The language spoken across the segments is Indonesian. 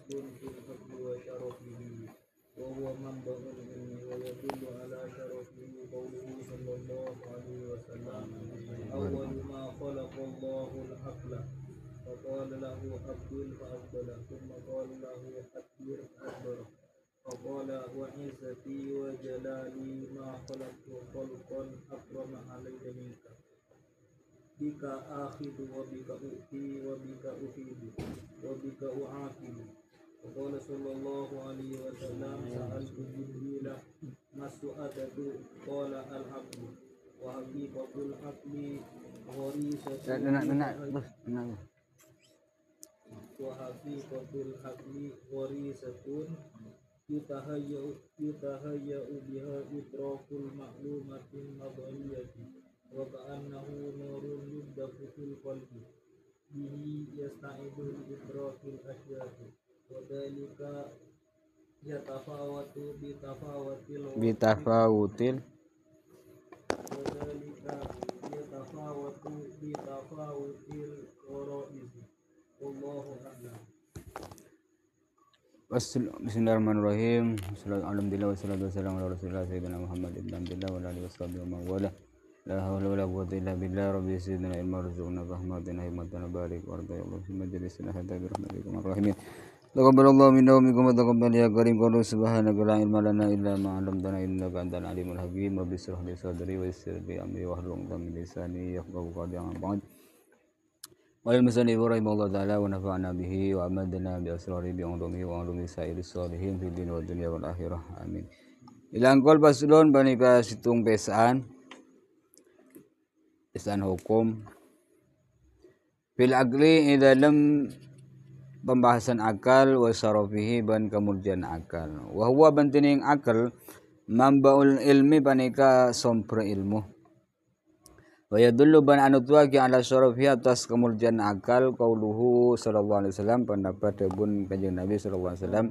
في الحكم وشرفه وهو منبع العلم ويدل على شرفه قوله صلى الله عليه وسلم أول ما خلق الله العقل فقال له أكبر فأكبر ثم قال له أكبر فأكبر فقال وعزتي وجلالي ما خلقت خلقا أكرم علي منك بك آخذ وبك أؤتي وبك أفيد وبك أعاقب وقال صلى الله عليه وسلم سألت جبريل ما السؤدد قال العقل وحقيقة العقل غريزة وحقيقة العقل غريزة يتهيأ بها إدراك المعلومة النظرية وكأنه نور يبدأ في القلب به يستعد لإدراك الأشياء وذلك يتفاوت بتفاوت الغرائز والله أعلم. Bismillahirrahmanirrahim. Alhamdulillah wassalatu wassalamu ala rasulillah sayyidina Muhammad ibn Abdullah wa alihi washabihi wa man wala. La hawla wala quwwata illa billah rabbi sayyidina ilma rizquna rahmatina himmatana barik warda ya Allah fi majlisina hadza bi rahmatikum arrahimin. Taqabbalallahu minna wa minkum wa taqabbal ya karim qulu subhanaka la ilma lana illa ma 'allamtana innaka antal alimul hakim. Rabbi shrah li sadri wa yassir li amri wahlul 'uqdatam min lisani yafqahu qawli amma ba'd. Wal musannif rahimahullah ta'ala wa nafa'ana bihi wa amadna bi asrari bi ulumihi wa ulumi sa'iris salihin fid din wad dunya wal akhirah amin. Ilang kol pasulon banika situng pesan hukum fil aqli dalam pembahasan akal wa sarafihi ban kemurjaan akal wa huwa bantining akal mambaul ilmi banika sompre ilmu wa yadullu ban anu tuaki ala syarafi atas kemurjaan akal qauluhu sallallahu alaihi wasallam pendapat bun kanjeng Nabi sallallahu alaihi wasallam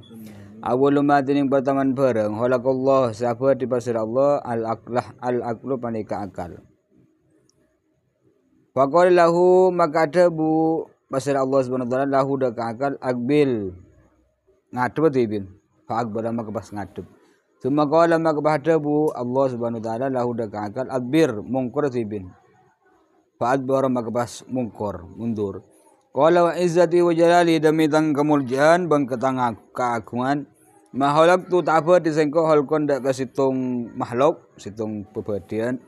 awwalu ma tining pertamaan bareng halaqallah siapa di pasir Allah al aqlu panika akal faqala lahu maka ada bu pasir Allah subhanahu wa taala lahu dak akal akbil ngadep tibin fa akbar maka pas ngadep summa qala maka ada bu Allah subhanahu wa taala lahu dak akal akbir mungkur tibin fa'adbara maka pas mungkor mundur qala wa izzati wa jalali demi tang kemuliaan bang ketang keagungan mahalak tu ta'aba disengko halkon dak kasitung makhluk situng pebadian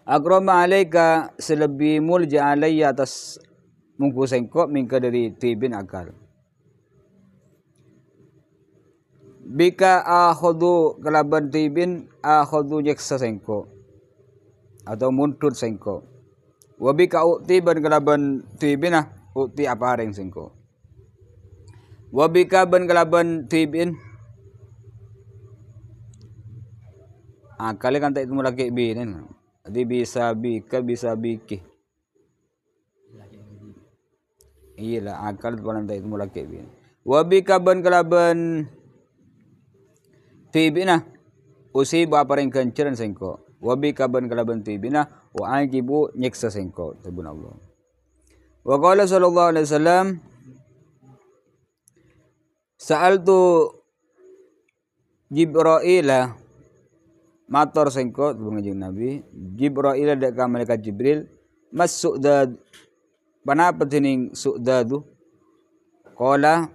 akrama alaika selebih mulja alayya atas mungku sengko mingka dari tibin akal bika akhudu kelaban tibin akhudu nyeksa sengko atau muntut sengko wabika ukti ban kelaban tibin ukti apa areng sengko wabika ban kelaban tibin kali kan tak itu mulai binin jadi bisa bika bisa biki iya lah akal itu tak itu mulai bin wabika ban kelaban tibin usi apa areng kenceran sengko wabi kaban kalaban tibina wa ajibu nyeksa sengko tabun Allah wa qala sallallahu alaihi wasallam sa'altu Jibril mator sengko tabun kanjeng Nabi Jibril dak ka malaikat Jibril mas su'dad panapa tining su'dadu qala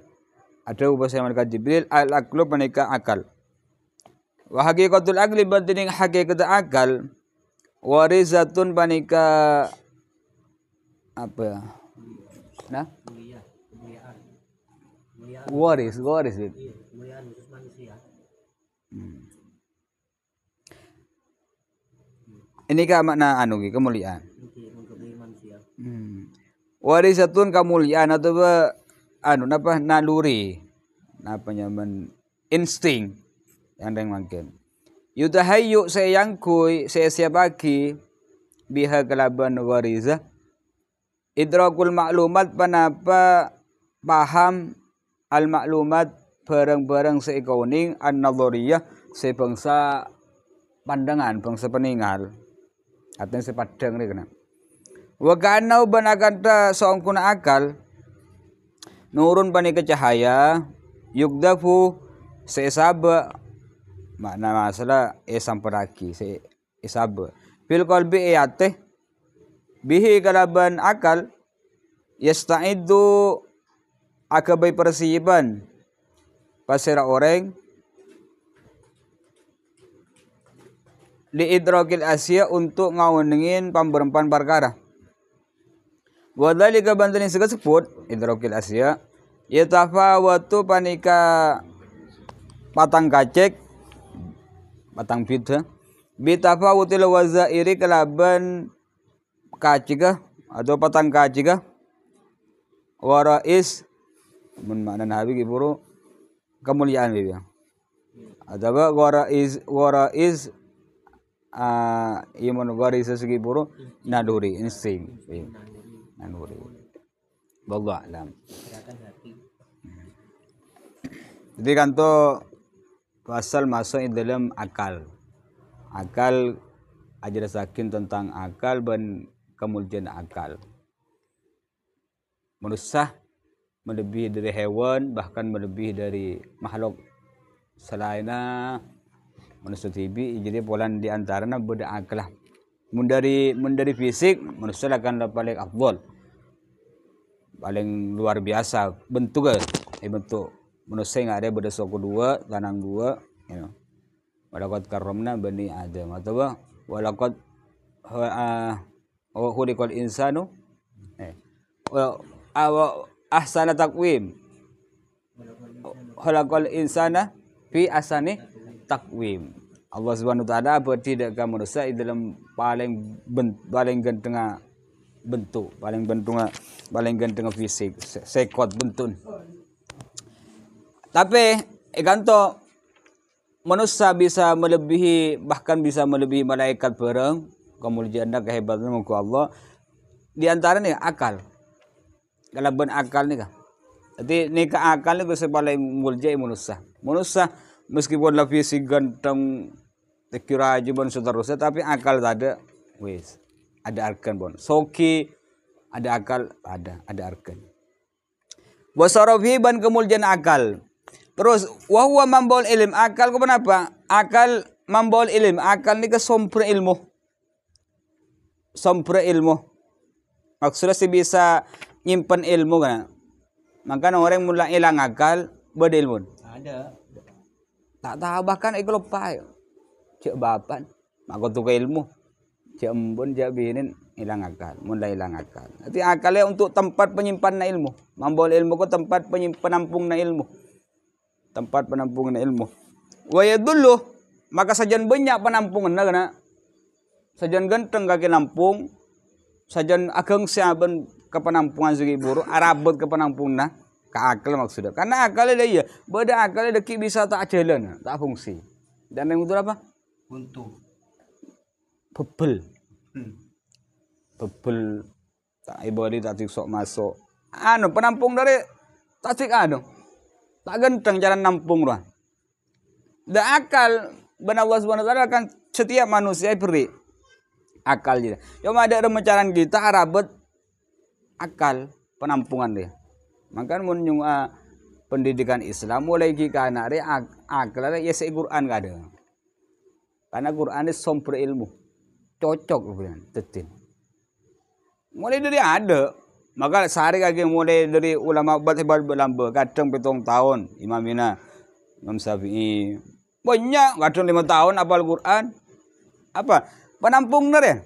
ada bahasa malaikat Jibril al aqlu panika akal wa haqiqatul aqli bantining hakikat akal warizatun panika apa nah waris kemuliaan khusus manusia. Ini ka makna anu ki kemuliaan manusia. Warizatun kemuliaan atau anu napa naluri napa nyaman insting yang makin yutahayyu sayangkui siapaki biha kelaban warizah idrakul maklumat panapa paham al maklumat barang-barang seikauning an-nadhariyah sebangsa pandangan bangsa peninggal artinya sepadang ni kena wa kana banakan ta saungkuna akal nurun panika cahaya yugdafu seisaba makna masalah samparaki se isaba fil qalbi ate bihi kalaban akal yasta'iddu akabai persiapan pasira orang liidrakil asya untuk ngawenengin pamberempan perkara. Wadhalika bantuan yang sebut idrakil asya yatafawatu panika patang kacek patang pita bitafawutil wazairi kelaban kacika atau patang kacika warais mun makna nabi giburu kemuliaan bibi atau warais iman waris segi buru naduri insting naduri wallahu alam. Jadi kan to pasal masuk dalam akal ajarasakin tentang akal dan kemuliaan akal. Manusia melebihi dari hewan bahkan melebihi dari makhluk selainnya manusia tibi jadi polan di antaranya beda akal. Mun dari fisik manusia akan paling afdal paling luar biasa bentuk bentuk manusia nggak ada beda suku dua lanang dua you know. Walaqad karramna bani adam atau walaqad khuliqal insanu ahsana taqwim khalaqal insana fi ahsani takwim. Allah Subhanahu wa taala bertidakkan manusia dalam paling ganteng bentuk, paling ganteng fisik, sekot bentun. Tapi ganto manusia bisa melebihi bahkan bisa melebihi malaikat bareng kemuliaan dan kehebatan muka Allah di antaranya akal. Kalau ben akal nih kah. Jadi nikah akal ni bisa paling mulia manusia. Manusia meskipun lebih fisik ganteng kira aja bon seterusnya tapi akal tak ada wis ada arkan bon soki ada akal ada arkan wasarafi ban kemuliaan akal terus wahwa mambol ilm akal kenapa akal mambol ilm akal ni ke sompre ilmu maksudnya sih bisa nyimpen ilmu kan maka orang mulai hilang akal berilmu Ada. tak tahu bahkan ikut lupa cek bapan maka tuh ke ilmu cek embun cek binin hilang akal mulai hilang akal nanti akalnya untuk tempat penyimpannya ilmu mambol ilmu ko tempat penampungnya ilmu tempat penampungnya ilmu waya dulu maka sajan banyak penampungan karena sajan ganteng kaki nampung sajan ageng siaban ke penampungan segi buru arabot ke penampungan ke akal maksudnya karena akalnya dia beda akalnya deki bisa tak jalan tak fungsi dan yang betul apa Untuk. bebel tak ibadi tak sok masuk penampung dari tak cik tak genteng jalan nampung doang dan akal benar Allah Subhanahu wa taala akan setiap manusia beri akal dia cuma ada remacaran kita arabet akal penampungan dia maka mun pendidikan Islam mulai kita anak dia akal ya se Quran gak ada karena Quran ini sumber ilmu cocok bukan tetin mulai dari ada maka sehari kaki mulai dari ulama hebat berlamba kadang 7 tahun Imam Syafi'i banyak kadang 5 tahun hafal Quran apa penampung ya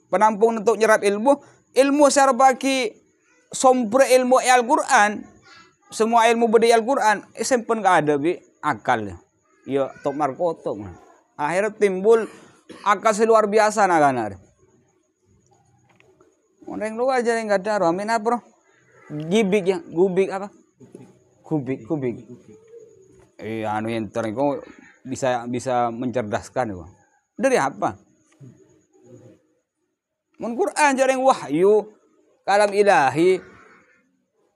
penampung untuk nyerap ilmu secara bagi sumber ilmu Al-Quran semua ilmu bedi Al-Quran sempen gak ada bi akal ya tok markotok akhirnya timbul akal luar biasa nak orang luar aja yang gak ada amin apa bro gubik apa kubik anu yang terengko bisa mencerdaskan itu dari apa mun Quran jarang wahyu kalam ilahi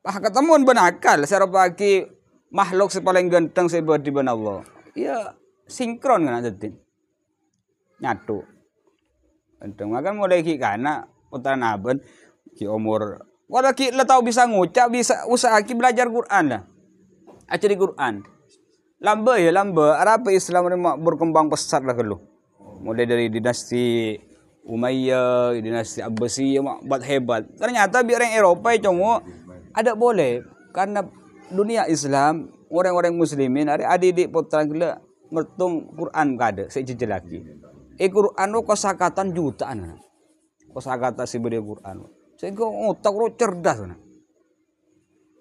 ketemu benakal secara bagi makhluk sepaling ganteng sebadi ben Allah ya sinkron kan jadi nyatu. Enteng makan mulai ki kana putaran aben ki umur Kalau kita tahu bisa ngucap, bisa usaha kita belajar Quran lah. Acari Quran. Lamba ya lamba. Apa Islam ini berkembang pesat lah kalau. Mulai dari dinasti Umayyah, dinasti Abbasiyah, buat hebat. Ternyata biar orang Eropa cuma ada boleh. Karena dunia Islam, orang-orang muslimin, ada adik-adik putra gila, mertung Quran kada, sejujur lagi. Quran itu kosakatan jutaan. Kosakata si beri Quran. Sehingga otak lo cerdas.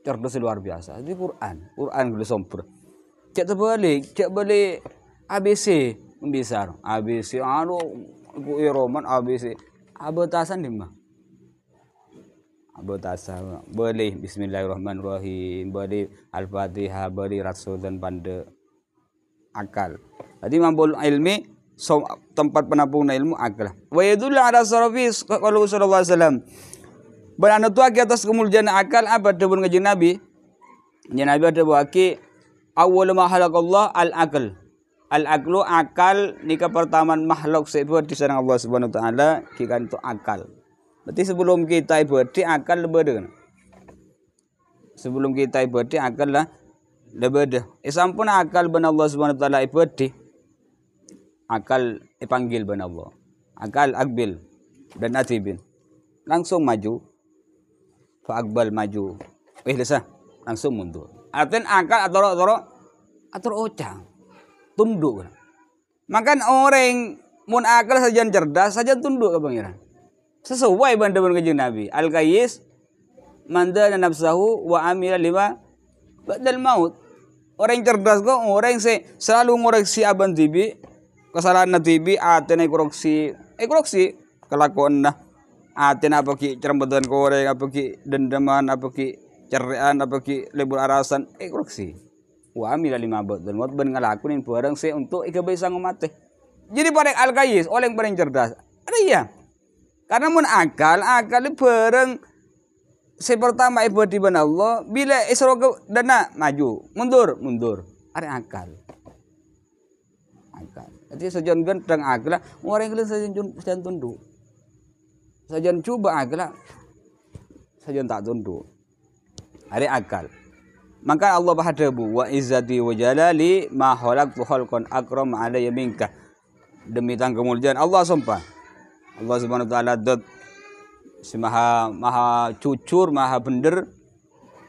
Cerdas luar biasa. Itu Quran gila sompur. Cek balik ABC bisa. ABC ku Roman ABC. Abatasan di mana? Abatasan. Boleh Bismillahirrahmanirrahim. Boleh Al-Fatihah, boleh Rasul dan Panda akal. Jadi mambul ilmi tempat penampung ilmu akal. Wa yadullu ala sarafis qalu sallallahu alaihi wasallam. Berana tu aki atas kemuliaan akal apa debun ngajin Nabi. Nabi ada baki awal ma khalaqallah al-aql. Al-aqlu akal nikah pertamaan makhluk sebuah di sana Allah Subhanahu wa taala kikan itu akal. Berarti sebelum kita ibadi akal lebih. Sebelum kita ibadi akal lah lebih. Sampun akal ben Allah Subhanahu wa taala ibadi. Akal panggil ben Allah. Akal akbil dan atibin. Langsung maju. Fa akbal maju. Desa langsung mundur. Artinya akal atau ocang. Tunduk. Makan orang mun akal saja cerdas saja tunduk ke pangeran. Sesuai dengan kanjeng Nabi. Al-Qayyis manda nafsahu wa amila lima ba'dal maut. Orang cerdas kok orang selalu ngoreksi aban tibi, kesalahan tibi atene koreksi kelakuan nah. Atene apa ki cerembetan koreng, apa ki dendaman, apa ki cerean, apa ki lebur arasan, koreksi. Wa amila lima ba'dal maut ben ngalakunin barang untuk ika bisa ngomate. Jadi pada Al-Qayyis oleh yang paling cerdas. Ada iya. Karena mun akal bareng pertama ibadi ban Allah bila isra dana maju mundur ada akal. Jadi sajan genteng akal orang kalian sajan tunduk sajan coba akal sajan tak tunduk ada akal. Maka Allah bahadabu wa izzati wa jalali ma khalaqtu khalqan akram alayya minka. Demi kemuliaan Allah sumpah Allah Subhanahu wa taala si maha cucur, maha bener,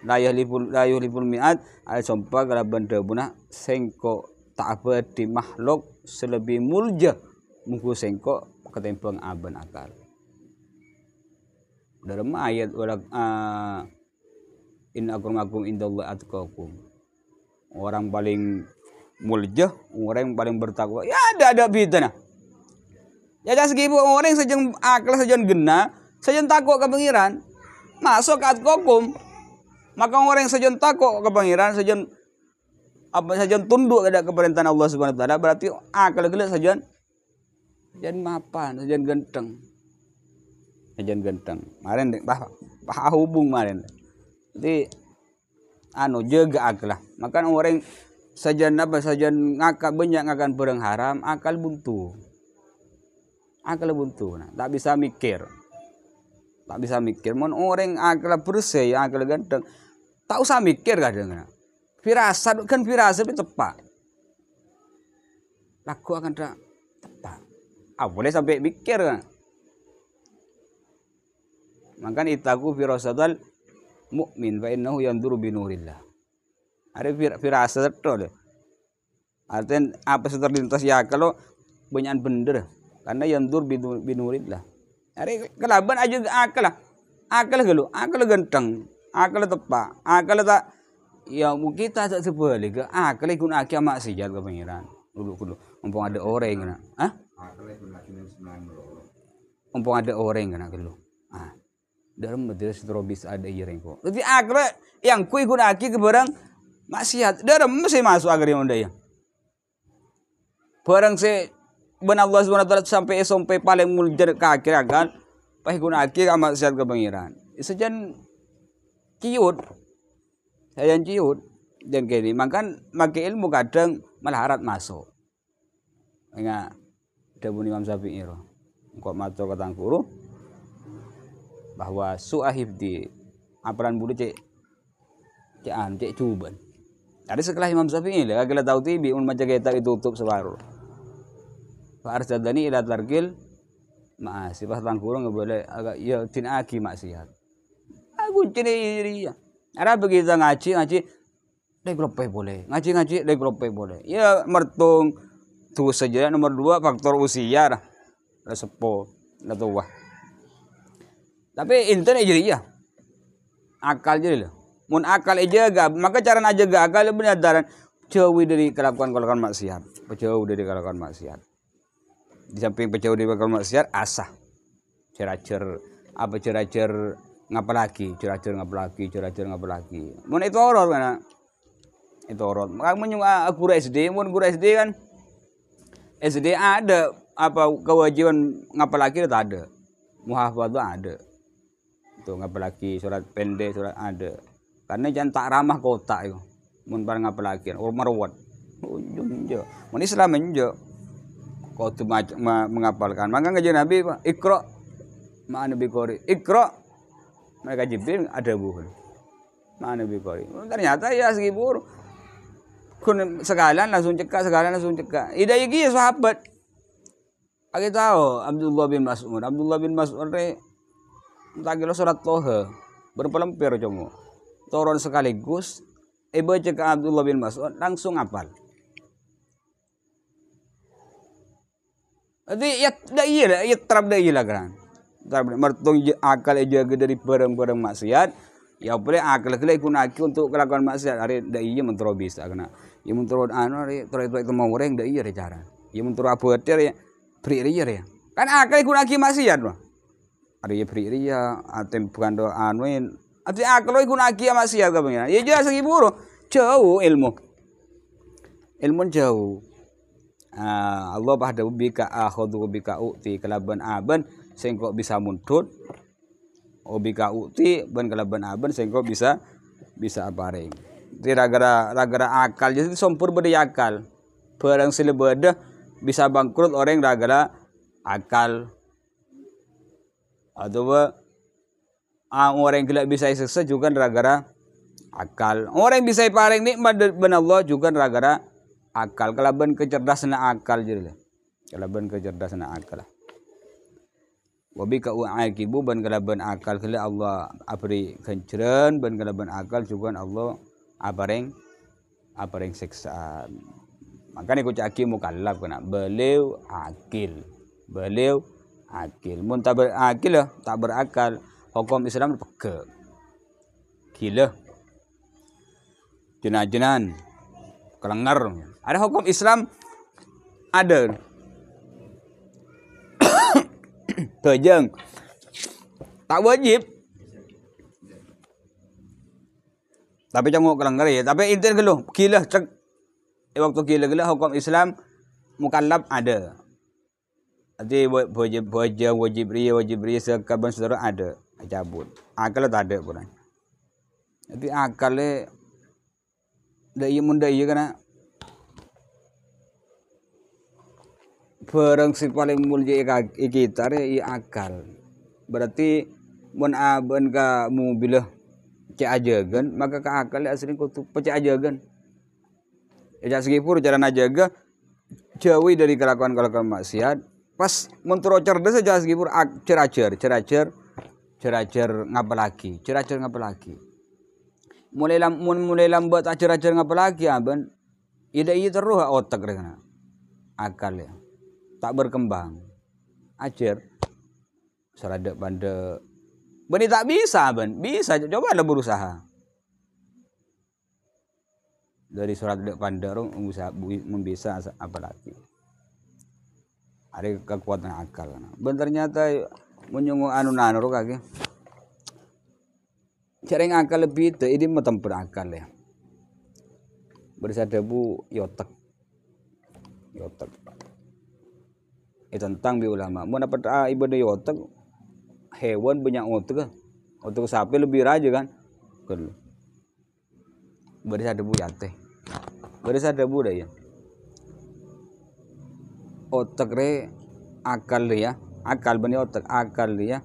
layah lipul mi'at, ay sumpah kalau benda bunah sengko tak apa di makhluk selebih mulja mungku sengko ketempang aban akal. Dalam ayat in akramakum indallahi atqakum. Orang paling mulja, orang yang paling bertakwa. Ya ada bidana. Ya segi orang sajen akal sajen gena, sajen takut ke pangeran, masuk ke atqakum. Maka orang yang sajen takut ke pangeran, sajen tunduk kepada keperintahan Allah Subhanahu wa taala, berarti akal geus sajen mapan, sajen genteng. Sajen genteng. Maren bah hubung maren. Jadi jaga akal lah. Maka orang sajen ngakak banyak ngakan barang haram, akal buntu. Akal buntu, nah, tak bisa mikir. Mon orang akal bersih, akal ganteng, tak usah mikir kadang. Firasat itu tepat. Laku akan tak tepat. Boleh sampai mikir kan. Maka itaku firasatal mukmin fa innahu yanzuru binurillah. Ada firasat betul. Artinya apa yang terlintas ya kalau banyak bener. Karena yandur binurillah. Ada kelaban aja akal lah. Akal gelo, akal genteng, akal tepak, akal tak ya kita tak sebalik. Akal ikut akal maksiat ke pangeran. Dulu. Mumpung ada orang kena. Hah? Mumpung ada orang kena gelo. Dalam madrasah terobis ada ireng kok. Jadi akal yang ku ikut akal ke barang maksiat. Dalam mesti masuk agar yang undang. Barang ben Allah SWT sampai paling mulia ke akhir akan pahikun akhir amat sehat ke pangeran. Sejan ciut dan kini makan makai ilmu kadang malah harat masuk. Ingat Dabun Imam Syafi'i roh. Engkau matur katang guru bahwa su'ahibdi apalan bulu cek cuban. Ada sekelah Imam Syafi'i lah kagak tahu tibi un maca kitab ditutup separuh. Fa arsadani ila tarkil maasi pas tangkurung enggak boleh agak ya tin aki maksiat. Aku ciri ya. Ada begitu ngaji dai grope boleh. Ngaji dai grope boleh. Ya mertung tuh saja nomor 2 faktor usia lah. Sepo lah tua. Tapi intinya jadi ya. Akal jadi loh. Mun akal jaga, maka cara jaga akal benar daran jauhi dari kelakuan maksiat. Jauh dari kelakuan maksiat. Di samping jauh dari kelakuan maksiat, asah. Ceracer ngapa lagi? Ceracer ngapa lagi? Mun itu orot kan? Itu orot. Kamu juga guru SD, mun guru SD kan SD ada apa kewajiban ngapa lagi itu ada. Muhafadzah ada. Itu ngapa lagi surat pendek surat ada. Karena jangan tak ramah kota itu. Mun barang ngapa lagi? Marwat. Unjung. Mun Islam menjo. Kau tu mengapalkan. Maka ngaji Nabi Iqra ma Nabi Qori. Iqra mereka Jibril ada bukan. Ma Nabi Qori. Ternyata ya segibur. Kun sekalian langsung cekak. Ida iki ya sahabat. Kita tahu Abdullah bin Mas'ud tak surat Toha berpelempir cuma turun sekaligus baca ke Abdullah bin Mas'ud langsung hafal. Jadi ya terap dah iya lah kan. Mertung akal jaga dari barang-barang maksiat. Ya boleh akal ikut untuk kelakuan maksiat. Hari dah iya mentero bisa kena. Ya mentero hari itu mau orang dah iya cara. Ya mentero apa ya beri ya. Kan akal ikut maksiat loh. Hari beri atem bukan do anuin. Ati akal ikut maksiat kabeh. Ya jelas segiburu jauh ilmu jauh. Allah pada bika akhudhu bika uti kelaban aban sengkok bisa muntut bika uti ban kelaban aban sengkok bisa apareng. Jadi ragara akal jadi sompur beri akal. Barang silebada bisa bangkrut orang ragara akal. Atau orang gila bisa sukses juga ragara akal. Orang bisa pareng nikmat ben Allah juga ragara akal. Kalaban kecerdasan akal jadi. Kalaban kecerdasan akal. Wabi ka uaqibu ban kalaban akal kala Allah abri kenceren ban kalaban akal juga Allah apareng siksaan. Makanya ku caki mukallaf kena beliau akil. Mun tak berakil tak berakal hukum Islam peke. Gila. Jenan kelengar. Ada hukum Islam ada. Kejeng. Tak wajib. Tapi jangan kelengar ya. Tapi intir geluh. Gila cek. Waktu gila hukum Islam mukallaf ada. Nanti wajib ria sekaban saudara ada cabut. Akal tak ada pun. Jadi akalnya dah iya karena barang si paling mulia kita i akal. Berarti mun aban ka mobil cek ajagan maka ka akal asli kutu pecek ajagan. Ya segipur cara najaga jauhi dari kelakuan maksiat. Pas mentero cerdas saja segipur ceracer ngapa lagi. Mulai lambat ceracer ngapa lagi aban. Ida terus otak dengan akal ya. Tak berkembang. Acer serada pada bani tak bisa aban. Bisa coba lah berusaha. Dari surat dek pandarung membisa apa lagi. Ada kekuatan akal. Ben ternyata menyungguh anu kaki. Cara akal lebih itu ini metempur akal ya. Bersada bu yotek. Tentang bi ulama. Mau dapat ibadah yotek hewan banyak otak. Otak sapi lebih raja kan. Bersada bu yate. Bersada bu dah ya. Otak re akal dia akal bani otak akal dia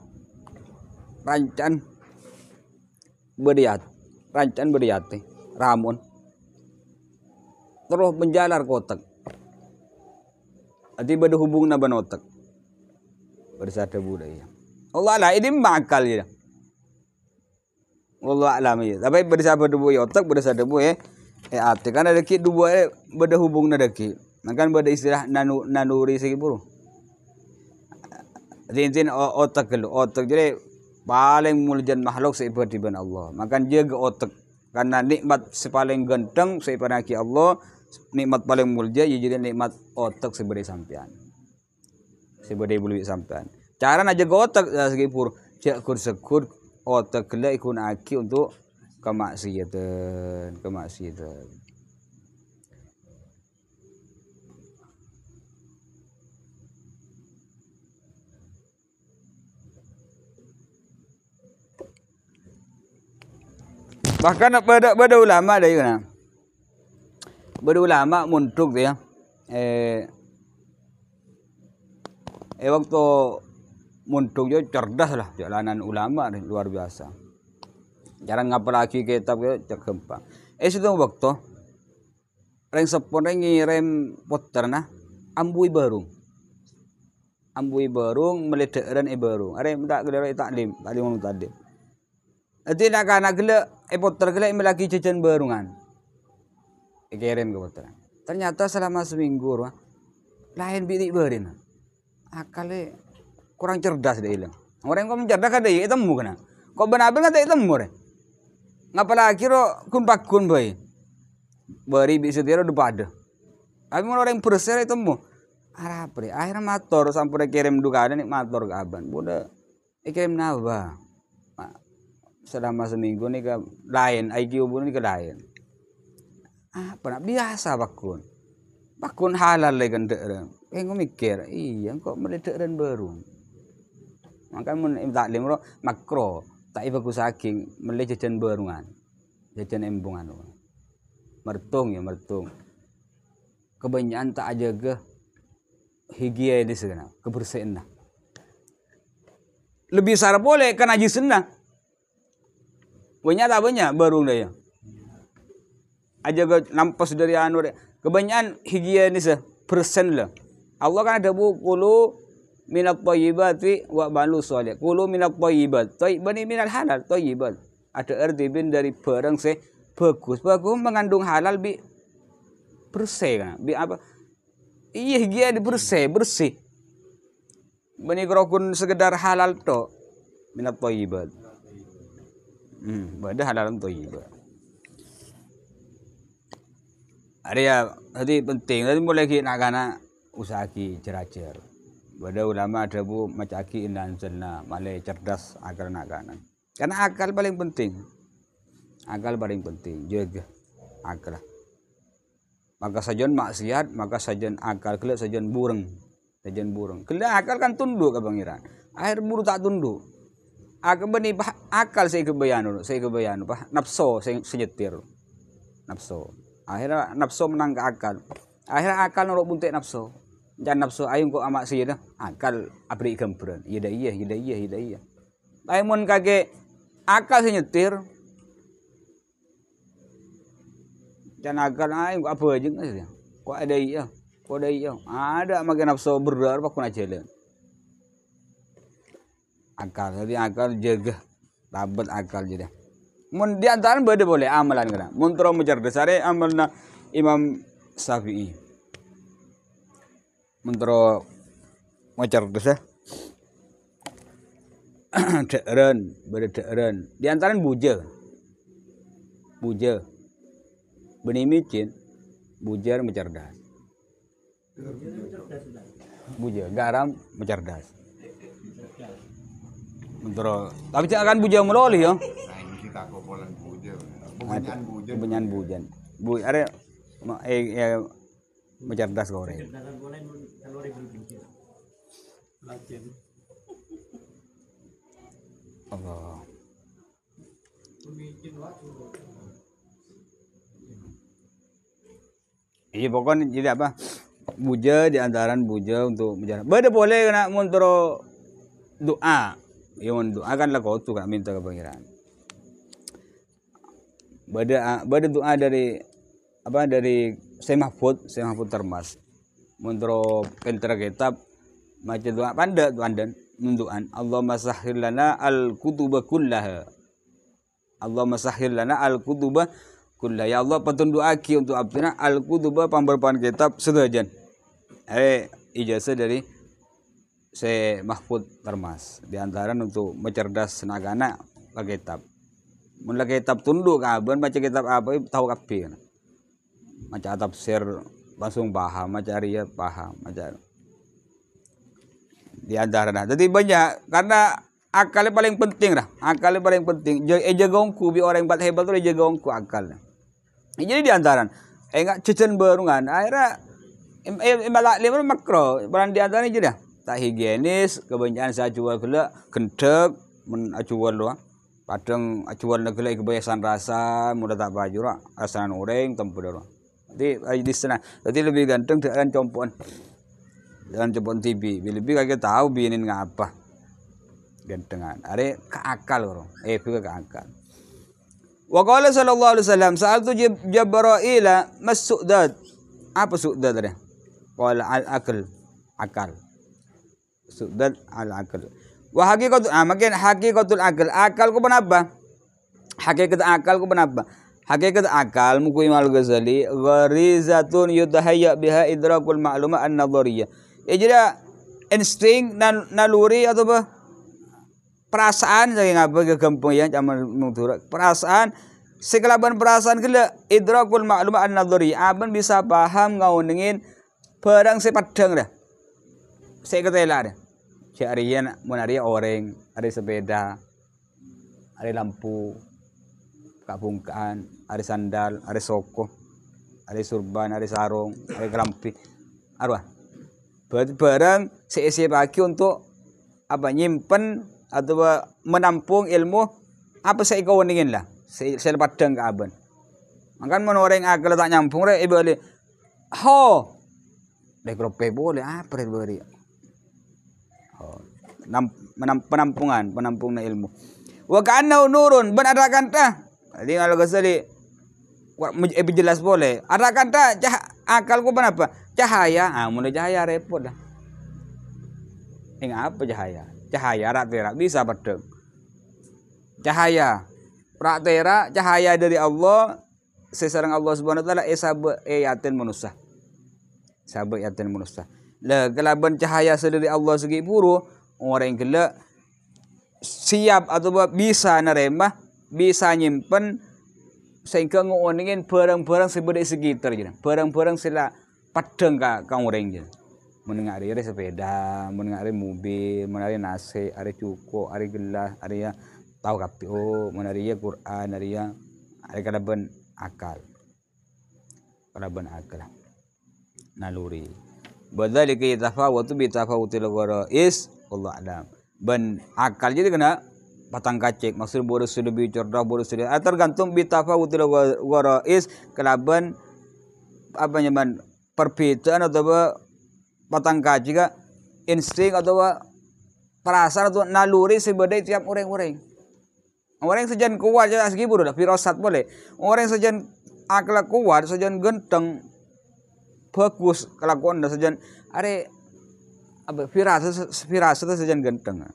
rancan beriat, rancan beriat ramon. Terus menjalar ke otak. Ati beda hubung na ban otak. Bersada budaya. Allah lah ini makal ya. Allah alam ya. Tapi bersada budaya otak bersada budaya ati kan ada ki dua beda hubung na daki. Makan beda istilah nanuri segi buru. Rintin otak kalau otak jadi paling mulia makhluk seperti ban Allah. Makan jaga otak karena nikmat sepaling ganteng seperti Allah. Nikmat paling mulia ya jadi nikmat otak sebagai sampean. Sebagai bulu sampean. Cara nak jaga otak segi pur cek kur sekur otak kela ikun aki untuk kemaksiatan. Bahkan pada ulama ada juga. Pada ulama muntuk dia. Waktu muntuk dia cerdas lah jalanan ulama luar biasa. Jarang ngapa lagi kitab dia cek gempa. Situ waktu reng sepon reng ngirim poterna ambui barung meledak barung. Are tak gelera taklim taklim. Nanti nak anak gila poter gila lagi jajan barungan. Kirim ke poter. Ternyata selama seminggu lain bidik berin. Akalnya kurang cerdas dia hilang. Orang kau mencerdas kan dia temu kena. Kau benar-benar kan dia temu re. Ngapa lagi kun pakun boy. Beri bisa dia udah pada. Tapi orang bersih temu. Arab re. Akhirnya motor sampai kirim dugaan ni motor ke aban. Bodoh. Kirim naba. Selama seminggu ni ke lain. IQ pun ni ke lain. Apa nak biasa pakun halal lagi kan dek. Kau mikir, iya kok meledak dan baru. Maka mun taklim makro, tak bagus saking meledak jajan barungan. Jajan embungan. Mertung. Kebanyakan tak jaga higienis kena, kebersihan. Lebih sar boleh kan najisin nah. Banyak barung dia. Aja nampas dari anu kebanyakan higienis persen lah. Allah kan ada kulu minat thayyibati wa balu sholih. Kulu minat thayyibat. Thayyiban ini minal halal thayyibat. Ada arti dari barang bagus mengandung halal bi bersih kan. Bi apa? Iya higienis bersih. Bani kerokun sekedar halal to minat thayyibat. Bada halal thayyibat. Ada tadi penting tadi mulai kita nak usaha ceracer. Pada ulama ada macaki indan senna malai cerdas akal nak kanan. Karena akal paling penting. Jaga akal. Maka sajian maksiat, maka sajian akal, kelak sajian burung. Kelak akal kan tunduk ke pangeran. Akhir buru tak tunduk. Akal bani akal saya kebayanu, nafsu saya senyetir. Nafsu. Akhirnya nafsu menang ke akal. Akhirnya akal nurut buntik nafsu. Jangan nafsu ayung kok amak sih dah. Akal abri gambaran. Iya. Ayun kage akal senyetir. Jangan akal ayung apa aja nggak. Kok ada iya. Ada makin nafsu berar pakun aja le. Akal, jadi akal jaga. Tabat akal jadi. Mun di antara beda boleh amalan kena. Mun terus mencerdas amalna Imam Syafi'i. Mun terus mencerdas beda deeren. Di antara buja. Benih micin, bujar mencerdas. Buja, garam mencerdas. Mentero, tapi jangan buja meloli ya. Kebanyakan bujan. Are mencerdas goreng. Allah. Iya pokoknya jadi apa? Buja di antaran buja untuk mencerdas. Beda boleh kena mentero doa. Yang doa kan lah kau tu kan minta ke pangeran. Bada doa dari Syekh Mahfud Termas. Menurut kentera kitab macam doa pandan munduan Allahumma sahhil lana al-kutuba kullaha. Allahumma sahhil lana al-kutuba kullaha. Ya Allah petunduaki untuk abdina al-kutuba pamberpan kitab sedajan. Ijazah dari Syekh Mahfud Termas. Di antara untuk mencerdas anak-anak ke kitab. Mun kitab tunduk kaban baca kitab apa tahu kabeh. Macam tafsir langsung paham, macam Arya paham, macam di antara dah. Jadi banyak karena akalnya paling penting dah. Akalnya paling penting. Jaga ongku bi orang yang hebat tu jaga ongku akal. Jadi di antara enggak cecen berungan. Akhirnya balak lima makro. Barang di antara je dah. Tak higienis, kebanyakan saya jual gula, kentek, men acuan doang. Padang acuan nak gula kebiasaan rasa, mudah tak baju lah. Asalan orang tempur doang. Jadi di sana. Jadi lebih ganteng dengan compoan. Dengan compoan TV. Lebih kagak tahu binin ngapa. Gantengan. Are keakal orang. Ke akal. Wa qala sallallahu alaihi wasallam sa'altu Jibril mas-su'dad. Apa su'dad dia? Qala al-akal. Akal. Su'dad al-akal. Wa makin hakikatul akal. Akal ku kenapa? Hakikat akal ku kenapa? Hakikat akal muku Imam Al-Ghazali gharizatun yutahayya biha idrakul ma'lumah an-nadhariyah. Jadi insting naluri atau apa? Perasaan saya ngapa gampang ya zaman mengturak. Perasaan sekelaban perasaan kala idrakul ma'lumah an-nadhariyah. Aban bisa paham ngaunengin barang sepadang dah. Saya ketela dah. Si Aryan menarik orang, ada sepeda, ada lampu, kabungkaan, ada sandal, ada soko, ada surban, ada sarung, ada kelampi, arwah. Barang seisi pagi untuk apa nyimpen atau menampung ilmu apa saya kau ingin lah, saya padang ke aban. Makan menoreng akal tak nyampung re, boleh, dekrope boleh apa boleh. Penampungan ilmu. Wa ka'annahu nurun ban ada kanta. Jadi kalau Ghazali jelas boleh. Ada kanta akalku kenapa? Cahaya. Mulai cahaya repot dah. Apa cahaya? Cahaya rak terak bisa padang. Cahaya rak terak cahaya dari Allah sesarang Allah Subhanahu wa taala yatin manusia. Sahabat yatin manusia. Lah kelaban cahaya sedari Allah segi puru orang yang gelak siap atau bisa nerima bisa nyimpen sehingga ngomongin barang-barang sebagai sekitar je barang-barang sila padang ka orang je mendengar ada sepeda mendengar mobil mendengar nasi ada cukup ada gelas ada ya tahu kapi mendengar Quran ada ya ada kelaban akal naluri. Badzalika yatafawatu bi tafawutil gharais wallahu alam. Ben akal jadi kena patang kacik maksud bodoh sudah cerdas bodoh sudah tergantung bi tafawutil gharais kelaban apa nyaman perbedaan atau patang kacik ka insting atau perasaan atau naluri sebagai tiap orang-orang. Orang sejan kuat jadi segi bodoh firasat boleh. Orang sejan akal kuat sejan genteng bagus kelakuan dah saja are apa firasat saja ganteng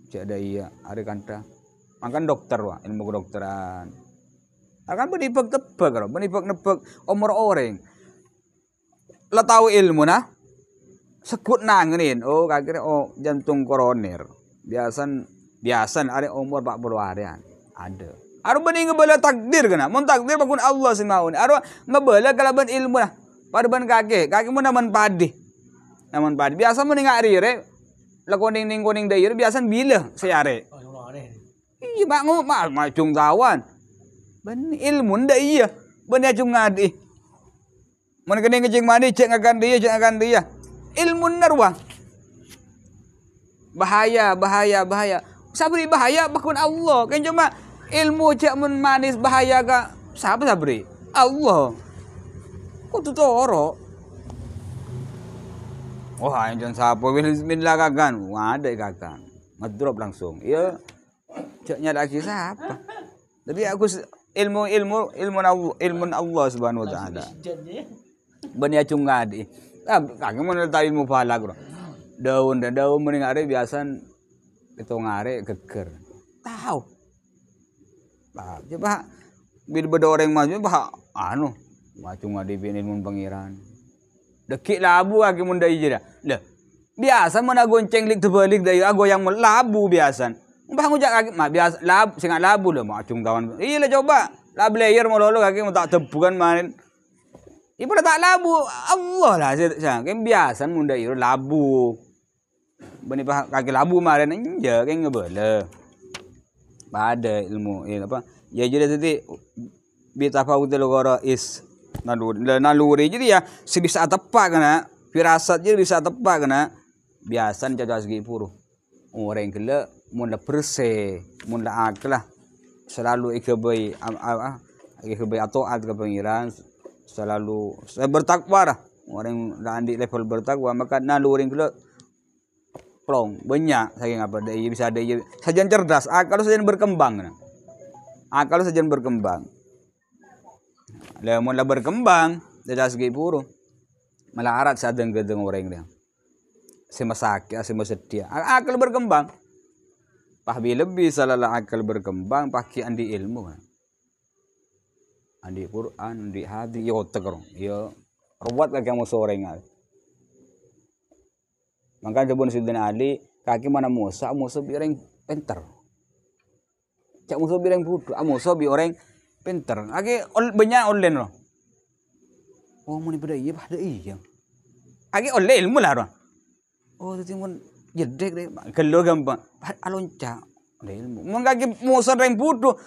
cak ada iya are kanta makan dokter wah ilmu kedokteran akan menibak nebak umur orang lah tahu ilmu nah sekut nangenin kira jantung koroner biasan are umur 40 harian ada aru bening ngebala takdir kena mun takdir bakun Allah simaun aru ngebala kalaban ilmu nah parban kaki mu naman padi biasa mo ning ari re lakoning ning kuning dayer biasa bila sayare iya bangu macung tawan ban ilmu nda iya ban acung ngadi mun kening ngecing mandi cek ngakan dia ilmu narwa bahaya sabri bahaya bakun Allah kan cuma ilmu cek mun manis bahaya ka siapa sabri Allah kudu toro. Wah, jangan siapa bismillah kagan. Wah, ada kagan. Ngedrop langsung. Iya. Ceknya lagi siapa? Tapi aku ilmu Allah subhanahu wa ta'ala. Bani acung ngadi. Kaki mana tahu ilmu pahala bro. Daun mending ngare biasan itu ngare geger. Tahu. Bah, coba bil beda orang maju bah anu macung ngadi bin ilmu pangeran. Dekik labu kaki mun dai je dah. Lah. Biasa mana gonceng lik terbalik dari goyang labu biasan. Bah ngujak kaki mah biasa labu singat labu lah macung tawan. Iya lah coba. Lah player mau lolo kaki mau tak tebukan main. Ibu tak labu Allah lah saya kan biasa munda itu labu bani kaki labu kemarin aja kan ngebele pada ilmu apa ya jadi tadi bitapa udah logoro is naluri jadi ya sebisa tepat kena firasat jadi bisa tepat kena biasa jaga segi puru orang kele mula perse mula aklah selalu ikebai atau ad kepengiran selalu saya bertakwa lah orang yang di level bertakwa maka naluri kele plong banyak saking apa dia bisa dia sajian cerdas akal sajian berkembang akal sajian berkembang lah mula berkembang dari segi puru malah arat sadeng gedeng orang dia semasakit sedia akal berkembang pahbi lebih salah akal berkembang pakai andi ilmu andi Quran, andi hadis, yo tegerong, yo ruwet kaki yang musuh orang al. Maka jabun Sayyidina Ali kaki mana musuh bi orang pinter. Cak musuh bi orang bodoh, musuh bi orang pinter. Kaki banyak online loh. Oh muni pada iya. Kaki online ilmu lah loh. Oh itu mun jedek deh, kalau gampang, alonca ilmu. Mun kaki musuh orang bodoh,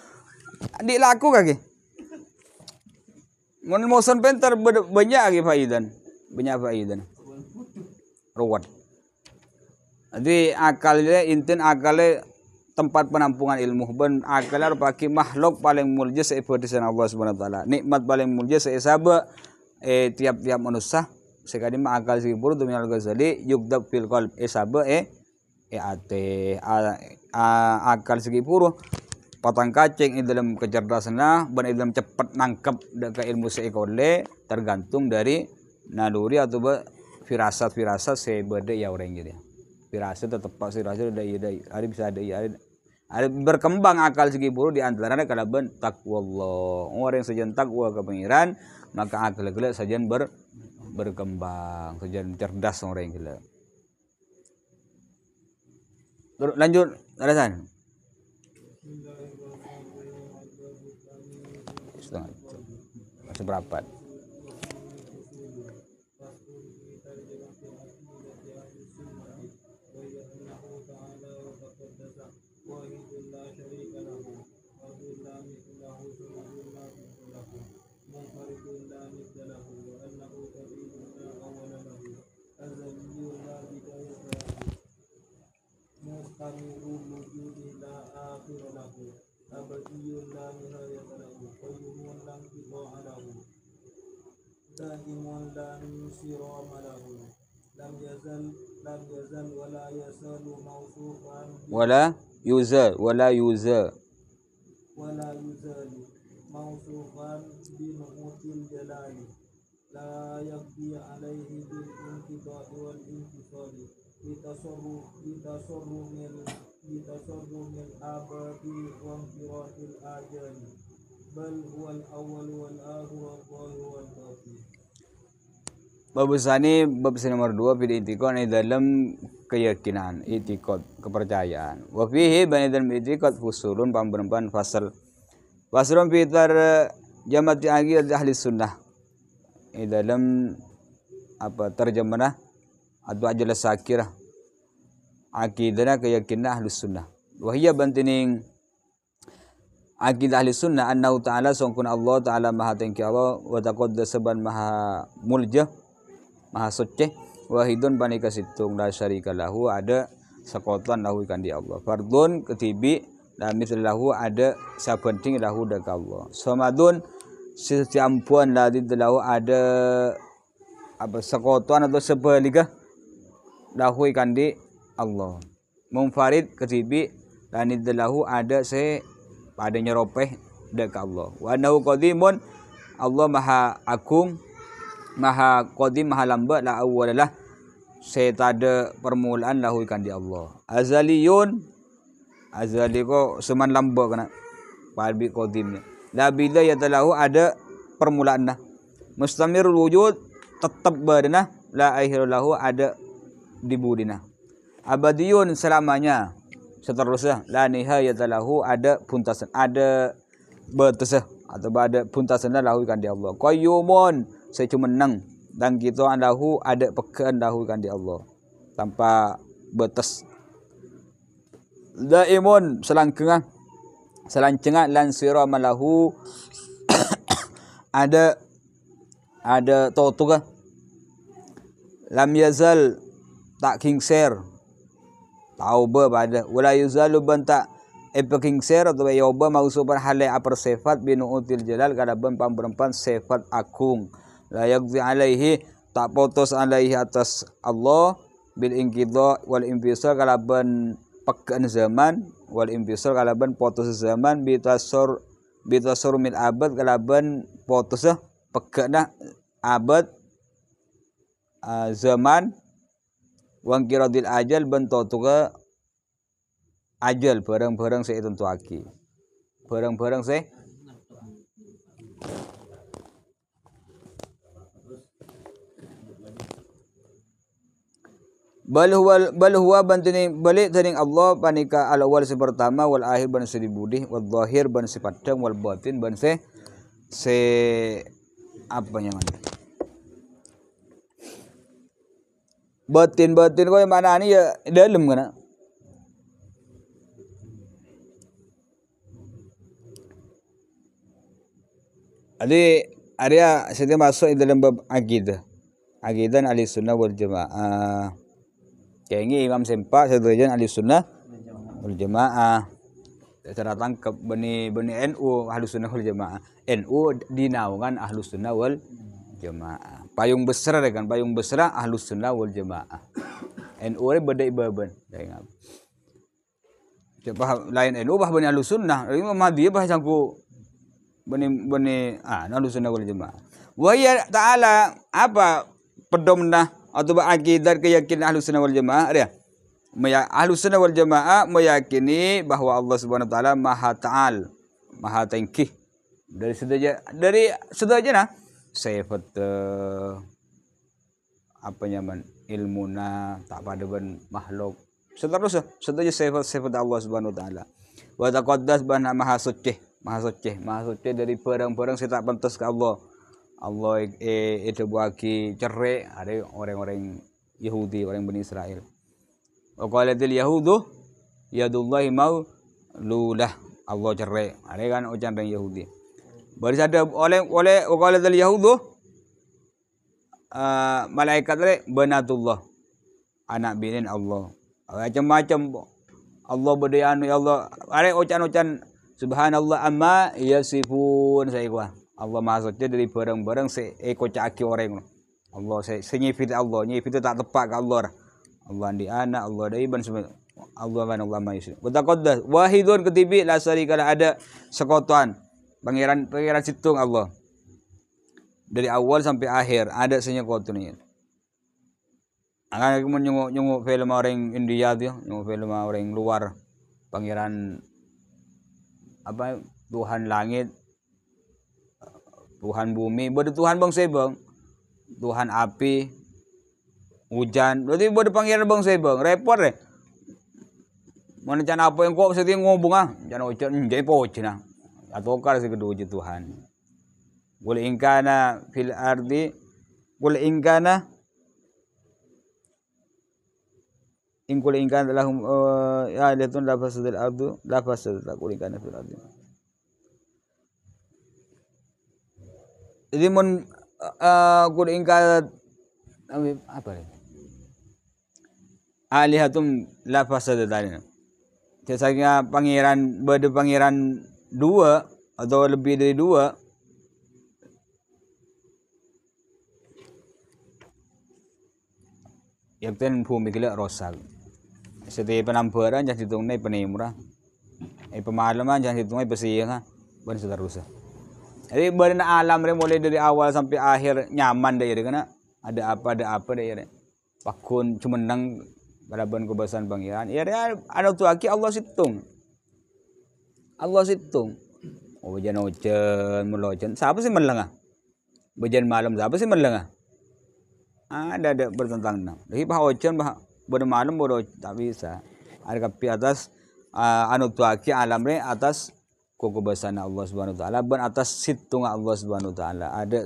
di laku kaki. Mun motion pinter banyak lagi faidan. Banyak faidan. Ruwet. Jadi akalnya intin akalnya tempat penampungan ilmu ben akalnya pakai makhluk paling mulia seperti Allah Subhanahu wa taala. Nikmat paling mulia seisaba tiap-tiap manusia sekali mah akal sing puru dunia al-Ghazali yugdab fil qalb isaba ate akal segi puru patang kacing di dalam kecerdasannya, dan dalam cepat nangkep ke ilmu seekole tergantung dari naluri atau firasat sebeda ya orang gitu. Firasat tetap pas firasat ada bisa ada berkembang akal segi puru di antaranya kalau ben takwa Allah. Orang yang sajian takwa ke pengiran maka akal gila sajian berkembang, sajian cerdas orang gila. Lanjut alasan. Setengah jam. Masih berapa? ولا يزال موصوفا بنعوت الجلال لا يقضي عليه بالانقطاع والانفصال بتصرف الآباد وانفراد الآجال بل هو الأول والآخر والظاهر والباطن. Bab nomor 2 bil i'tiqad dalam keyakinan, i'tiqad kepercayaan. Wa fihi bani dalam i'tiqad fusulun pamberempan fasal. Fasalun fi jamati ahli sunnah. Dalam apa terjemah atau ajalah sakirah akidah keyakinan ahli sunnah. Wa hiya bantining akidah ahli sunnah annahu ta'ala sungkun Allah ta'ala maha tinggi Allah wa taqaddasa ban maha mulja maha suci wahidun bani kasitung la syarika lahu ada sekutuan lahu ikan di Allah fardun ketibi la mislahu ada sabenting lahu dak Allah samadun sisi ampuan la lahu ada apa sekutuan atau sebalikah lahu ikan di Allah munfarid ketibi la lahu ada pada nyeropeh dekat Allah. Wa annahu qadimun, Allah maha agung, maha qadim, maha lambat, la awwalalah, saya tak ada permulaan lahu ikan di Allah. Azaliyun, azali ko seman lambat kena palbi qadim ni. La bidayata lahu, ada permulaan dah. Mustamirul wujud, tetap berdenah, la akhir lahu, ada dibudina. Abadiyun, selamanya, seterusnya, la nihayata lahu, ada puntasan, ada batasnya atau ada puntasan lahu ikan di Allah. Qayyumun, saya cuma menang, dan kita lahu, ada pekaan lahu ikan di Allah tanpa batas. Daimun, selancengan lan sirama lahu, ada totuga. Lam yazal, tak kingser, tahu pada wala yuzalu banta epekingser atau yoba mausuban halai apar sifat binuutil jalal kalaban pamperempan sifat agung. La yaqdi alaihi, tak potos alaihi atas Allah, bil inqidha wal infisal kalaban pekan zaman, wal infisal kalaban potos zaman, bitasur mil abad kalaban potos pekana abad zaman, wang kiradil ajal bentotuga ajal barang-barang saya tentu aki. Barang-barang saya bal huwa bantini balik taring Allah panika al awal si pertama, wal akhir ban si dibudih, wal zahir ban si padang, wal batin ban se apa nyaman. Batin ko yang mana ni ya dalam kana. Jadi area sedang masuk dalam bab akidah. Akidah ahli sunnah wal jamaah. Kayak ini Imam Sempak setujuan ahli sunnah wal jamaah. Cara tangkap bani NU ahli sunnah wal jamaah. NU dinaungan ahli sunnah wal jamaah. Payung besar kan, payung besar ahli sunnah wal jamaah. NU ni beda ibaban. Siapa lain NU bah bani ahli sunnah. Ini Muhammadiyah bah sangku bani ahli sunnah wal jamaah. Wa ya ta'ala apa pedomna atau akidah keyakinan ahli sunnah wal jamaah dia. Ahli sunnah wal jamaah meyakini bahwa Allah Subhanahu wa taala Maha Ta'al, Maha Tinggi. Dari sedaja nah sifat apa nyaman ilmuna tak pada ben makhluk. Seterusnya sedaja sifat Allah Subhanahu wa taala. Wa taqaddas bana maha suci dari barang-barang saya tak pantas ke Allah. Allah itu bagi cerai ada orang-orang Yahudi, orang Bani Israel. Wa qalatil yahudu yadullahi maululah, Allah cerai. Ada kan ucapan orang Yahudi. Baris ada oleh wa qalatil yahudu malaikat le banatullah, anak binin Allah. Macam-macam Allah berdaya ya Allah. Ada ucapan subhanallah amma yasifun saya gua. Allah Maha Suci dari barang-barang kocaki orang. Allah senyifit Allah, nyifit tak tepat ke Allah. Allah di anak, Allah dari ban semua. Allah kan Allah Maha Suci. Bertakaddas wahidun ketibi la syarika ada sekutuan. Pangeran situng Allah. Dari awal sampai akhir ada senyekutunya. Akan aku nyunguk film orang India tu, nyunguk film orang luar. Pangeran apa Tuhan langit, Tuhan bumi, bade Tuhan bang sebang, Tuhan api, hujan, berarti bade pangeran bang sebang, repot deh. Mana can apa yang kau mesti ngobong ah, can hujan, jadi pocin ah, atau kar si kedua Tuhan. Boleh ingkana fil ardi, boleh ingkana, ingkul ingkana lahum ya lihatun lafasadil ardu, lafasad tak boleh ingkana fil ardi. Jadi mun kudu ingkar apa ni? Alihatum la fasada dalina. Biasanya pangeran berde pangeran dua atau lebih dari dua. Yakten bumi gila rosak. Setiap penampilan jangan hitungnya penimura. Pemalaman jangan hitungnya besiang. ban seterusnya. Jadi benar alam re mulai dari awal sampai akhir nyaman deh ya karena ada apa deh ya. Pakun cumenang pada ban kebesaran pangeran. Ya ada tu aki Allah situng. Allah situng. Oh bejan ojen melocen. Siapa sih melengah? Bejan malam siapa sih melengah? Ada bertentangan. Jadi bah ojen bah malam bodoh tak bisa. Ada kapi atas anu tu aki alam re atas kebesaran Allah Subhanahu wa taala ban atas situng Allah Subhanahu wa taala ada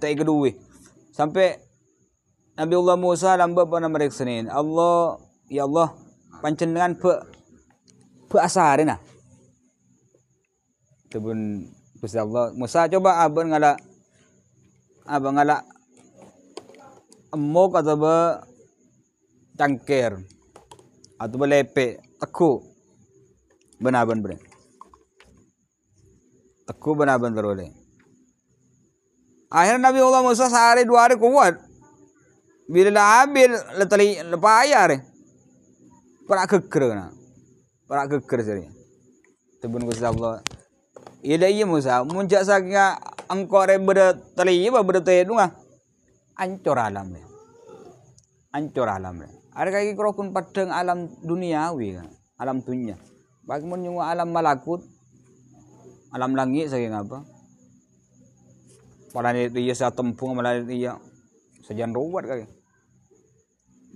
yang kedua sampai Nabi Allah Musa lamba pernah mereksenin Allah ya Allah pancenengan pe asarin tebun Gusti Allah Musa coba abang ngala emok atau be cangkir atau be lepe teku benar teku benar-benar oleh. Akhirnya Nabi Allah Musa sehari 2 hari kuat. Bila dah habis letali lepayar. Perak keker sini. Tebun Gusti Allah. Iya Musa, muncak saking engkau re bertali ba bertaya dunga. Ancor alam ni. Ada kaki kerokun padang alam duniawi kan. Alam dunia. Bagaimana nyunggu alam malakut. Alam langit saya ngapa? Pada dia saya tempung malah dia sejan ruwet kali.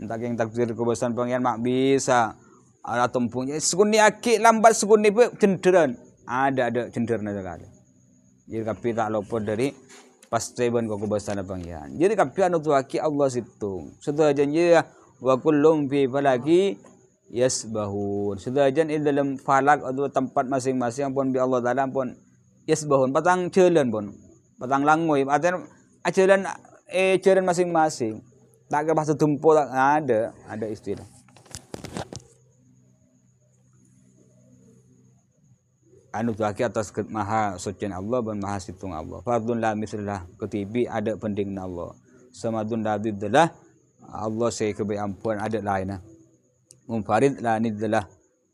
Entah yang takdir kebesaran pangeran mak bisa ada tempungnya. Sekuni akik lambat sekuni pun cenderan. Ada cendernya sekali. Jadi kapi tak luput dari pasti ban kebesaran pangeran. Jadi kapi anu tu akik Allah situ. Sudah janji wa kullum fi falaki yasbahun. Sedajan di dalam falak atau tempat masing-masing pun bi Allah Taala pun yasbahun patang jalan pun patang langoi artinya jalan masing-masing tak ke bahasa tempo tak ada istilah anu tuaki atas maha suci Allah dan maha situng Allah fardun la mislah ketibi ada pendingna Allah samadun ladidlah Allah saya kebai ampun ada lainnya Munfarid la nidlah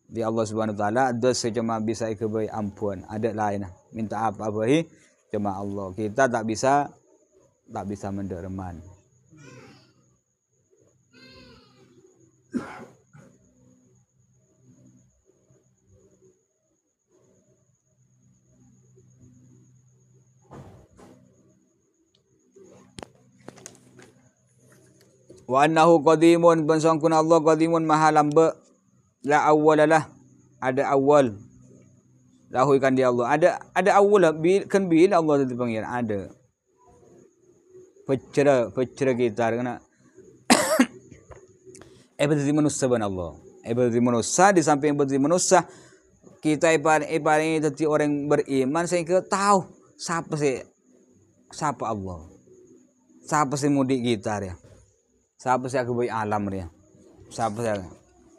di Allah Subhanahu wa taala ada cuma bisa kebai ampun ada lain minta apa bahi cuma Allah kita tak bisa mendereman wa annahu qadimun bansangkun Allah qadimun maha lamba la awwalalah ada awal lahu ikan dia Allah ada awal kan bila Allah itu panggil ada pecera kita kena berarti manusia ban Allah berarti manusia di samping berarti manusia kita ibarat jadi orang beriman sehingga tahu siapa Allah siapa sih mudik kita ya siapa sih aku bayi alam dia siapa sih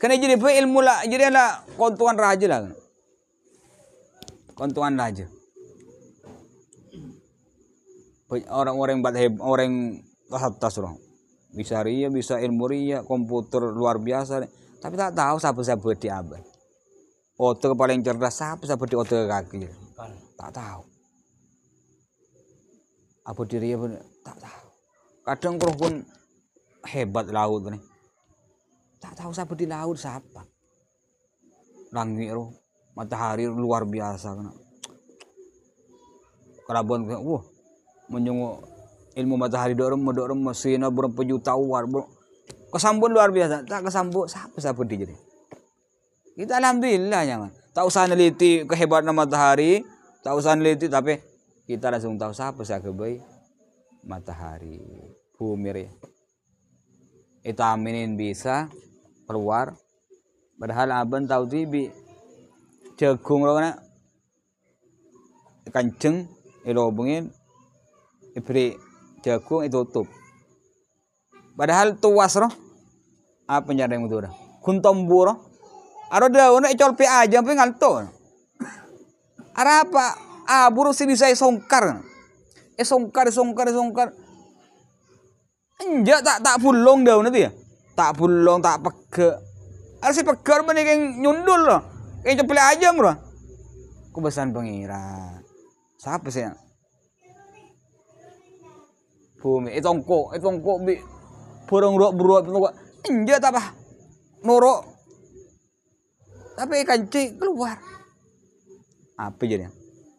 kena jadi ilmu lah jadi lah kontuan raja lah kontuan raja orang-orang orang atas orang bisa ria bisa ilmu ria komputer luar biasa tapi tak tahu siapa di abad otak paling cerdas siapa di otak kaki tak tahu apa diri pun tak tahu kadang pun hebat laut nih tak tahu siapa di laut siapa langit roh matahari luar biasa kena kerabuan menyunggu ilmu matahari dorong mesin berapa juta war kesambun luar biasa tak kesambun siapa di jadi kita alhamdulillah nyaman tak usah neliti kehebatan matahari tak usah neliti tapi kita langsung tahu siapa kebai matahari bumi itu aminin bisa keluar padahal abang tahu tibi jagung lo kena kanceng ilobungin ibri jagung itu tutup padahal tuas roh apa nyara yang mudah kuntombu roh aro daun colpi aja sampai ngalto ara apa buru sini saya songkar enggak tak pulong daun itu ya tak pulong tak pege harus pegar mana yang nyundul loh kayak cepet aja bro kebesaran pangeran. Siapa sih? Bumi itu ongko bi burung beruap enggak apa noro tapi kanci keluar apa jadinya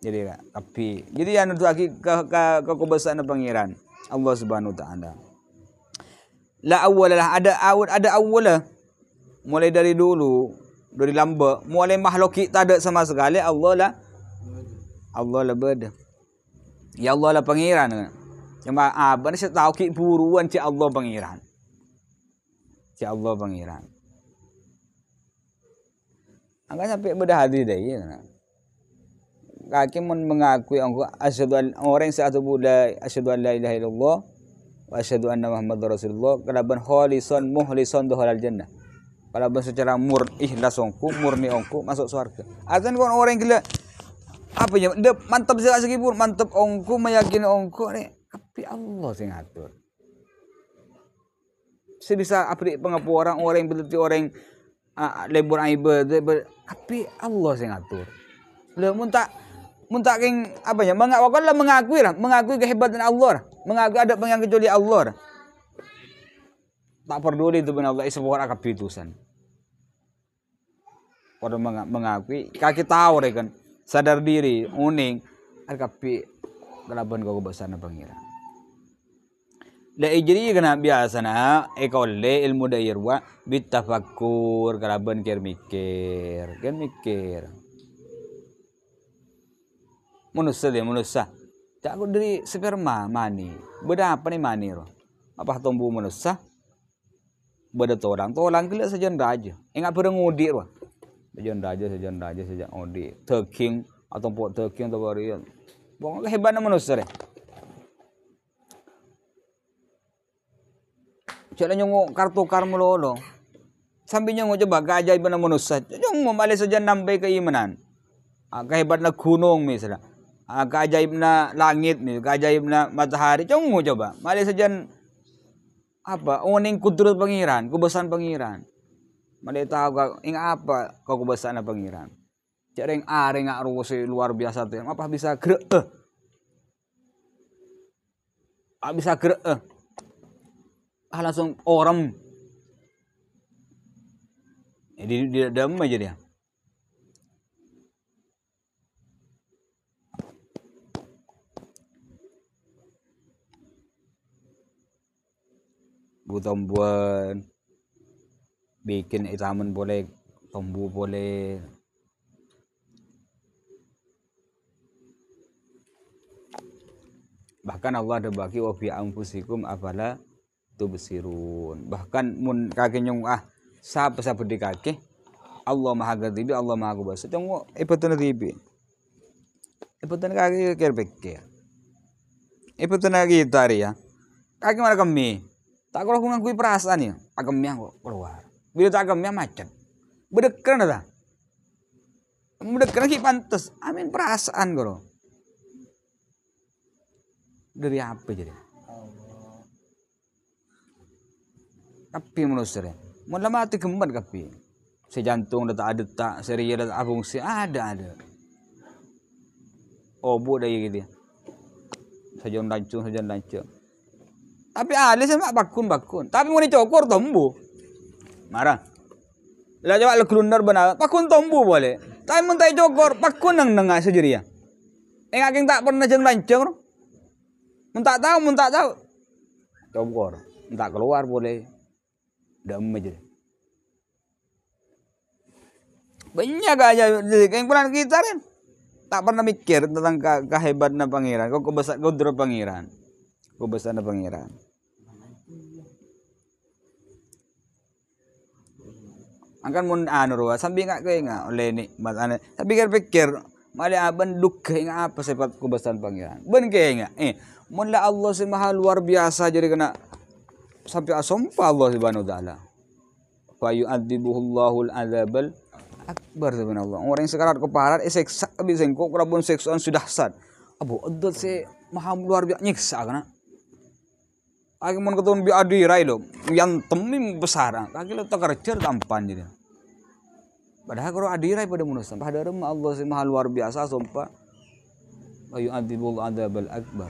jadi tapi jadi anu lagi ke kebesaran pangeran Allah Subhanahu wa taala. La awalah ada awal mulai dari dulu dari lamba mulai makhluk tak ada sama sekali Allah lah beda. Ya Allah lah pangeran. Cuma abang saya tahu ki buruan si Allah pangeran. Si Allah pangeran. Angkat sampai beda hati deh ya. Kaki mengakui orang satu budak asyhadu an la ilaha illallah wa asyhadu anna muhammadar rasulullah kalaban khalisan mukhlisan dukhulal jannah. Kalaban secara ikhlas murni masuk surga. Azan kon orang gila apa ya mantap sekali pun mantap meyakini nih tapi Allah sing ngatur. Sebisa apri pengapu orang berarti orang lebur aibe tapi Allah sing ngatur. Lah mun tak king apa ya mengakui kehebatan Allah, mengakui ada pengen kecuali Allah. Tak peduli itu benar Allah sebuah keputusan. Pada mengakui kaki tahu kan sadar diri uning tapi kelaban kau kebesaran pangeran. La ijri kena biasa na ekalle ilmu dairwa bitafakkur kelaban kan mikir. Manusia. Tak aku dari sperma mani. Beda apa nih mani roh? Apa tumbuh manusia? Beda tolang kelihatan saja raja. Enggak pernah ngudi roh. Saja raja ngudi. Teking atau pot teking atau barian. Pokoknya hebatnya manusia deh. Cara nyongo kartu karmulolo. Sambil nyongo coba keajaiban manusia. Nyongo balik saja nambah keimanan. Kehebat na gunung misalnya. Keajaib na langit nih, keajaib na matahari. Nyongo coba. Balik saja apa? Uning kudrat pangeran, kebesaran pangeran. Balik tahu ingat apa kau kebesaran pangeran. Cara yang nggak ruwes luar biasa tuh. Apa bisa gerak? Bisa gerak? Langsung orang. Jadi dia dam aja dia. Butambuan bikin itaman boleh, tombu boleh. Bahkan Allah ada bagi wa fi anfusikum afala tubsirun. Bahkan mun kaki nyong siapa di kaki Allah maha gadibi Allah maha kubasa. Tunggu ipatun ribi. Ipatun kaki kerpeke. Ipatun lagi tari ya. Kaki mana kami? Tak kalau aku ngakui perasaan ya. Agamnya kok keluar. Bila tak agamnya macet. Bedekan dah. Bedekan ki pantas. Amin perasaan kok. Dari apa jadi? Kapi manusia. Mula mati kembar kapi. Sejantung ada tak, serial ada fungsi ada. Obo dah gitu. Sajan lancung. Tapi alis sama bakun. Tapi mau dicokor tombu. Marah. Lah coba le kelunar benar. Bakun tombu boleh. Tapi mun tak cokor bakun nang nengah sejeri ya. Aking tak pernah jeng lancung. Mun tak tahu. Cokor. Tak keluar boleh. Dam aja. Banyak aja yang pernah kita kan. Tak pernah mikir tentang kehebatan pangeran. Kau kebesaran kudrat pangeran. Kebesaran pangeran. Angkan mun sambil enggak oleh nikmat ane. Tapi pikir mali aban duka enggak apa sifat kebesaran pangeran. Ben enggak. Mun la Allah Maha luar biasa jadi kena sampai asompa Allah Subhanahu wa taala. Fa yu'adzibuhullahu al-adzabal akbar subhanallah. Orang yang sekarang keparat seksa bisa engkau kerabun seksaan sudah sad. Abu adot se Maha luar biasa nyiksa kana. Aki mun ketun bi adirai lo yang temim besar. Aki lo tak kerja tampan jadi. Padahal kalau adirai pada manusia, padahal Allah sih maha luar biasa sumpah. Ayu adibul adabal akbar.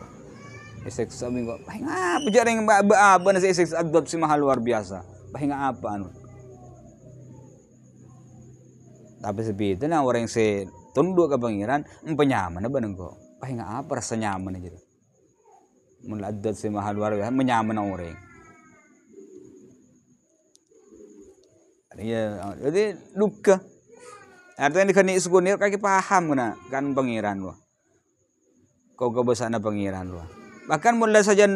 Siksa minggu. Ngapa jarang apa nasi siksa adab sih maha luar biasa. Ngapa anu. Tapi seperti nah orang yang tunduk ke pangeran, penyaman apa nengko. Ngapa rasa nyaman aja. Meladat sih maha luar biasa, menyaman orang. Iya, jadi duka. Artinya dikani sekunir kaki paham kan pangeran lo. Kau kebesaran pangeran lo. Bahkan mulai saja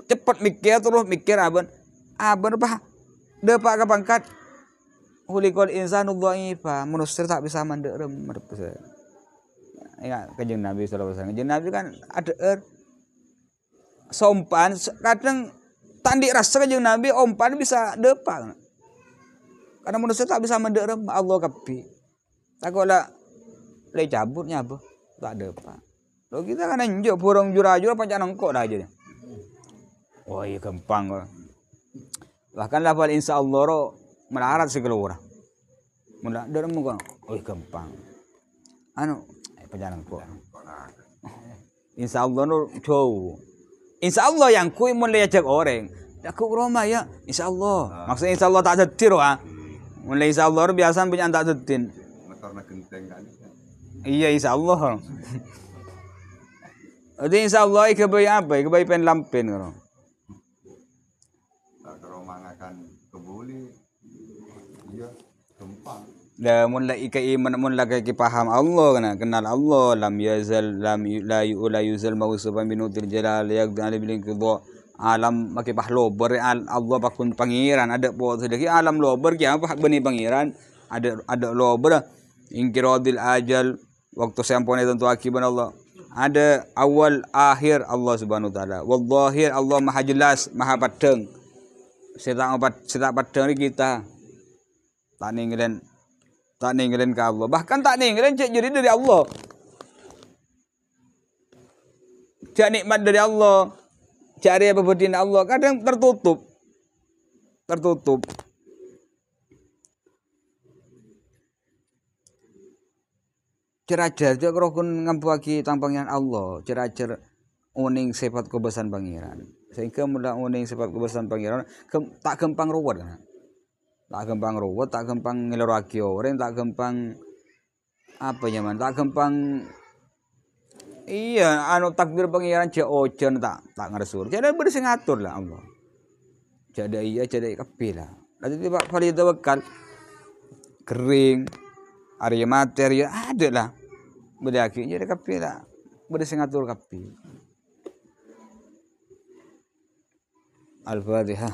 cepat mikir terus mikir aban apa? Depak ke pangkat. Hulikul insanu dhaifa, manusia tak bisa manderem. Ya, kanjeng Nabi sallallahu alaihi wasallam. Kanjeng Nabi kan ada sompan kadang tandi rasa kanjeng Nabi ompan bisa depak. Karena manusia tak bisa menderem Allah kapi. Takutlah lay cabutnya apa? Tak ada apa. Lo kita kan njuk burung jura-jura pancen nengkok dah aja. Oh iya gampang kok. Bahkan lafal insyaallah ro melarat segala orang. Mula derem kok. Oh iya gampang. Anu pancen nengkok. Insyaallah no jauh. Insyaallah yang kui mulai ajak orang. Aku Roma ya, insyaallah. Maksudnya insyaallah tak setir wah. Mulai insyaallah biasa punya tak setin. Motornya genteng kan. Iya insyaallah. Jadi insyaallah ikabai apa? Ikabai pen lampen karo. Kalau mangakan kebuli, iya gampang. Dah mulai ikai iman mulai kaki paham Allah kana kenal Allah lam yazal la yuzal mausuban binutil jalal yaqdan bil qidha alam makai pahlober Allah pakun pangeran ada buat sedeki alam lober ki apa beni pangeran ada lober ingkiradil ajal waktu sampone tentu akibat Allah ada awal akhir Allah Subhanahu wa taala wallahir Allah maha jelas maha padeng setak padeng kita tak ninggalin ke Allah bahkan tak ninggalin cek jadi dari Allah cek nikmat dari Allah cari apa berdin Allah kadang tertutup cerajar juga rokun ngampuaki tampangan Allah cerajar uning sifat kebesaran pangeran sehingga mula uning sifat kebesaran pangeran tak gampang ruwet kan tak gampang ruwet tak gampang ngeloraki orang tak gampang apa nyaman tak gampang iya anu takdir pangeran cek ojen tak ngeresur jadi bersih ngatur lah Allah jadi iya jadi kapi lah nanti tiba kali tawakal kering area materi ada lah bedaki jadi kapi lah bersih ngatur kapi Al-Fatihah